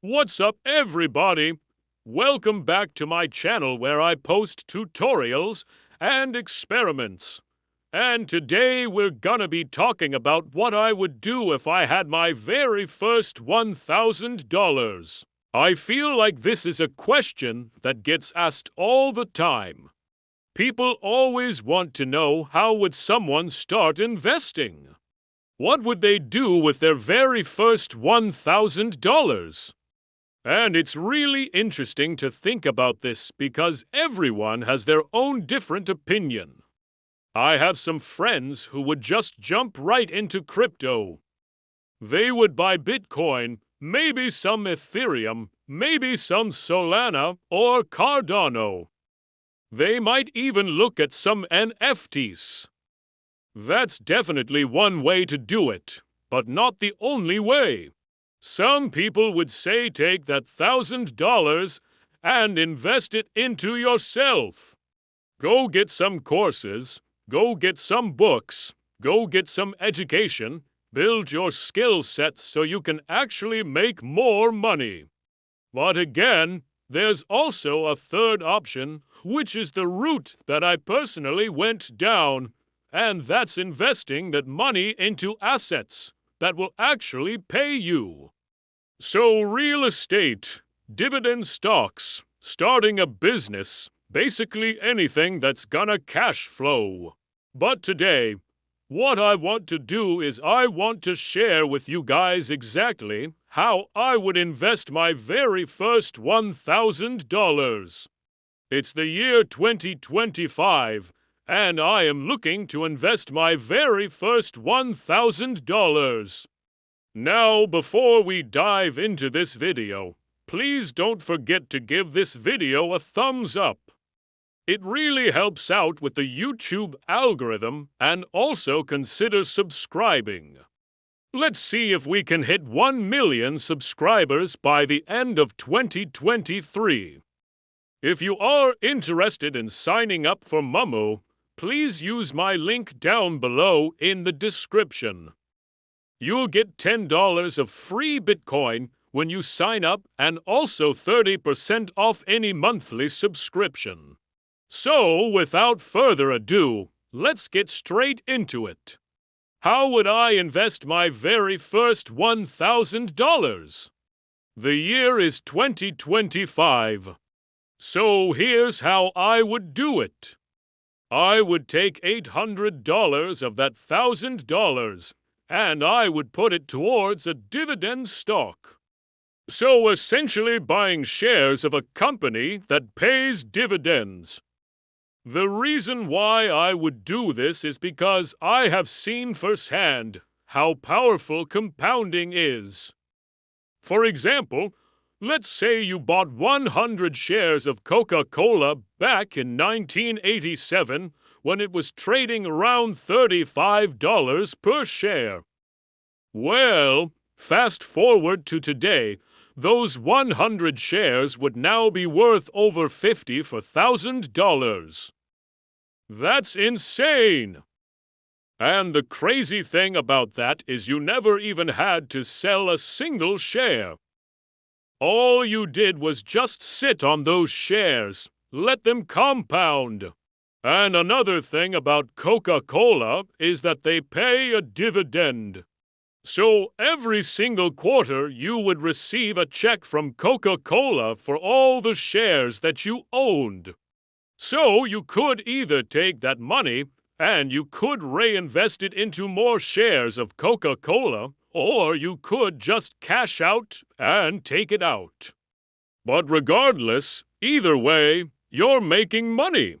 What's up, everybody? Welcome back to my channel where I post tutorials and experiments. And today we're gonna be talking about what I would do if I had my very first $1,000. I feel like this is a question that gets asked all the time. People always want to know, how would someone start investing? What would they do with their very first $1,000? And it's really interesting to think about this because everyone has their own different opinion. I have some friends who would just jump right into crypto. They would buy Bitcoin, maybe some Ethereum, maybe some Solana or Cardano. They might even look at some NFTs. That's definitely one way to do it, but not the only way. Some people would say take that $1,000 and invest it into yourself. Go get some courses, go get some books, go get some education, build your skill sets so you can actually make more money. But again, there's also a third option, which is the route that I personally went down, and that's investing that money into assets that will actually pay you. So real estate, dividend stocks, starting a business, basically anything that's gonna cash flow. But today, what I want to do is I want to share with you guys exactly how I would invest my very first $1,000. It's the year 2025, and I am looking to invest my very first $1,000. Now, before we dive into this video, please don't forget to give this video a thumbs up. It really helps out with the YouTube algorithm, and also consider subscribing. Let's see if we can hit 1 million subscribers by the end of 2023. If you are interested in signing up for Momo, please use my link down below in the description. You'll get $10 of free Bitcoin when you sign up, and also 30% off any monthly subscription. So, without further ado, let's get straight into it. How would I invest my very first $1,000? The year is 2025. So here's how I would do it. I would take $800 of that $1,000, and I would put it towards a dividend stock. So essentially buying shares of a company that pays dividends. The reason why I would do this is because I have seen firsthand how powerful compounding is. For example, let's say you bought 100 shares of Coca-Cola back in 1987 when it was trading around $35 per share. Well, fast forward to today, those 100 shares would now be worth over $50,000. That's insane! And the crazy thing about that is you never even had to sell a single share. All you did was just sit on those shares, let them compound. And another thing about Coca-Cola is that they pay a dividend. So every single quarter you would receive a check from Coca-Cola for all the shares that you owned. So you could either take that money and you could reinvest it into more shares of Coca-Cola, or you could just cash out and take it out. But regardless, either way, you're making money.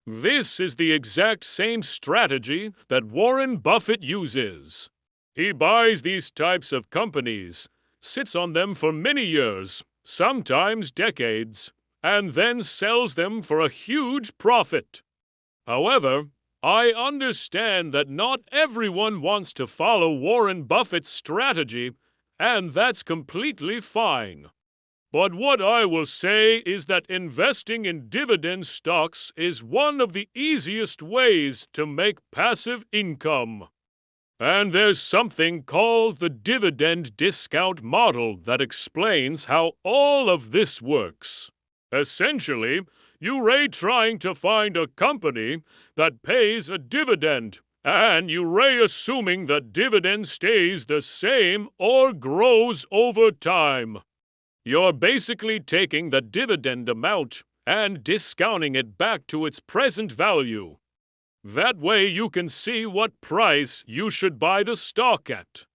This is the exact same strategy that Warren Buffett uses. He buys these types of companies, sits on them for many years, sometimes decades, and then sells them for a huge profit. However, I understand that not everyone wants to follow Warren Buffett's strategy, and that's completely fine. But what I will say is that investing in dividend stocks is one of the easiest ways to make passive income. And there's something called the dividend discount model that explains how all of this works. Essentially, you're trying to find a company that pays a dividend, and you're assuming that dividend stays the same or grows over time. You're basically taking the dividend amount and discounting it back to its present value. That way you can see what price you should buy the stock at.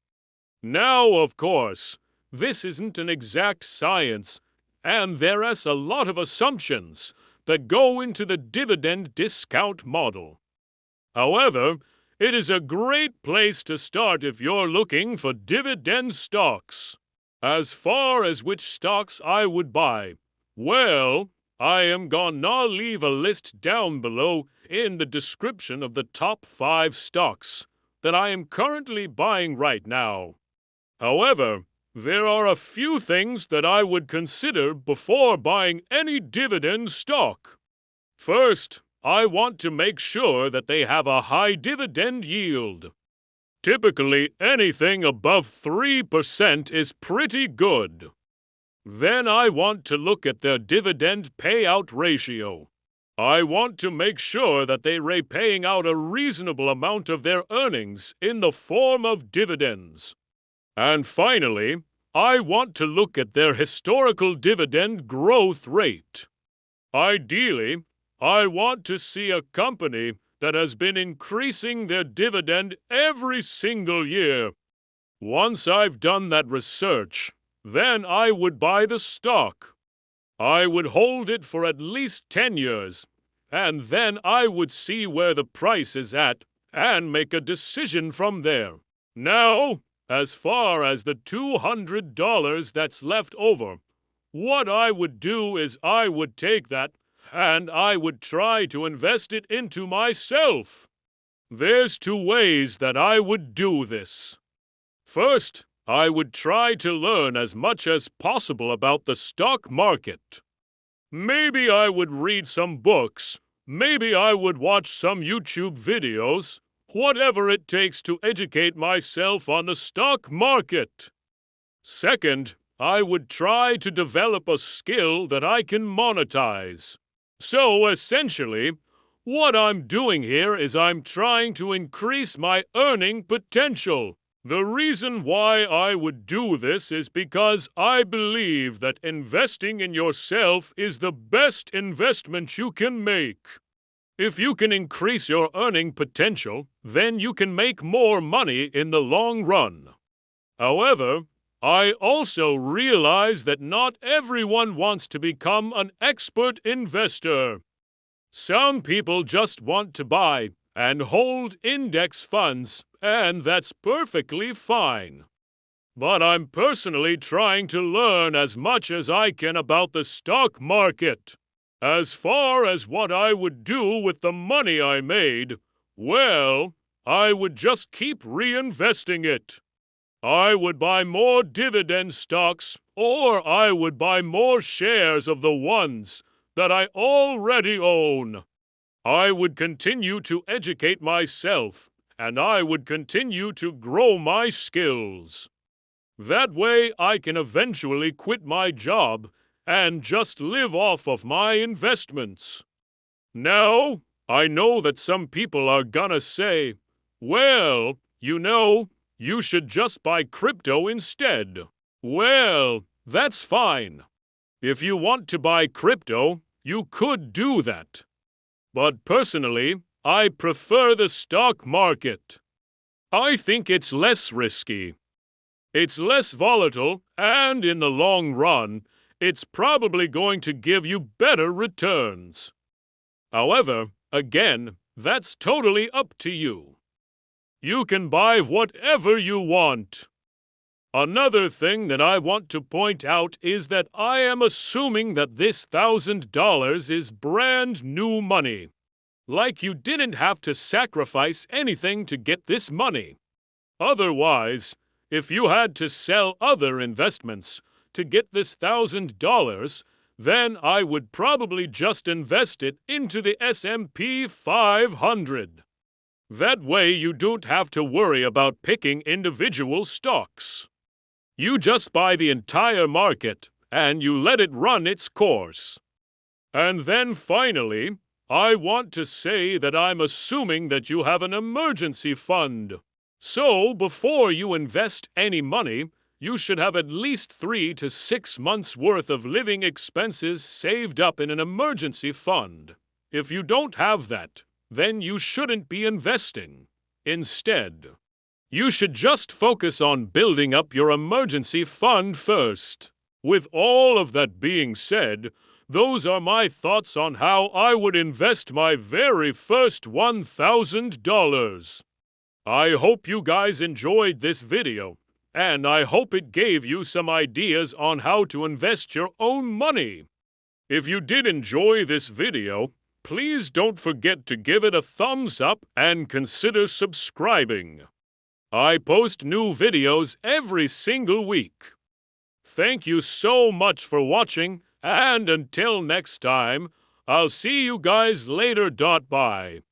Now, of course, this isn't an exact science, and there are a lot of assumptions that go into the dividend discount model. However, it is a great place to start if you're looking for dividend stocks. As far as which stocks I would buy, well, I am gonna leave a list down below in the description of the top 5 stocks that I am currently buying right now. However, there are a few things that I would consider before buying any dividend stock. First, I want to make sure that they have a high dividend yield. Typically, anything above 3% is pretty good. Then I want to look at their dividend payout ratio. I want to make sure that they are paying out a reasonable amount of their earnings in the form of dividends. And finally, I want to look at their historical dividend growth rate. Ideally, I want to see a company that has been increasing their dividend every single year. Once I've done that research, then I would buy the stock. I would hold it for at least 10 years, and then I would see where the price is at and make a decision from there. Now, as far as the $200 that's left over, what I would do is I would take that and I would try to invest it into myself. There's 2 ways that I would do this. First, I would try to learn as much as possible about the stock market. Maybe I would read some books, maybe I would watch some YouTube videos, whatever it takes to educate myself on the stock market. Second, I would try to develop a skill that I can monetize. So essentially, what I'm doing here is I'm trying to increase my earning potential. The reason why I would do this is because I believe that investing in yourself is the best investment you can make. If you can increase your earning potential, then you can make more money in the long run. However, I also realize that not everyone wants to become an expert investor. Some people just want to buy and hold index funds, and that's perfectly fine. But I'm personally trying to learn as much as I can about the stock market. As far as what I would do with the money I made, well, I would just keep reinvesting it. I would buy more dividend stocks, or I would buy more shares of the ones that I already own. I would continue to educate myself, and I would continue to grow my skills. That way I can eventually quit my job and just live off of my investments. Now, I know that some people are gonna say, well, you should just buy crypto instead. Well, that's fine. If you want to buy crypto, you could do that. But personally, I prefer the stock market. I think it's less risky. It's less volatile, and in the long run, it's probably going to give you better returns. However, again, that's totally up to you. You can buy whatever you want. Another thing that I want to point out is that I am assuming that this $1,000 is brand new money. Like you didn't have to sacrifice anything to get this money. Otherwise, if you had to sell other investments to get this $1,000, then I would probably just invest it into the S&P 500. That way you don't have to worry about picking individual stocks. You just buy the entire market and you let it run its course. And then finally, I want to say that I'm assuming that you have an emergency fund. So before you invest any money, you should have at least 3 to 6 months' worth of living expenses saved up in an emergency fund. If you don't have that, then you shouldn't be investing. Instead, you should just focus on building up your emergency fund first. With all of that being said, those are my thoughts on how I would invest my very first $1,000. I hope you guys enjoyed this video, and I hope it gave you some ideas on how to invest your own money. If you did enjoy this video, please don't forget to give it a thumbs up and consider subscribing. I post new videos every single week. Thank you so much for watching, and until next time, I'll see you guys later. Bye.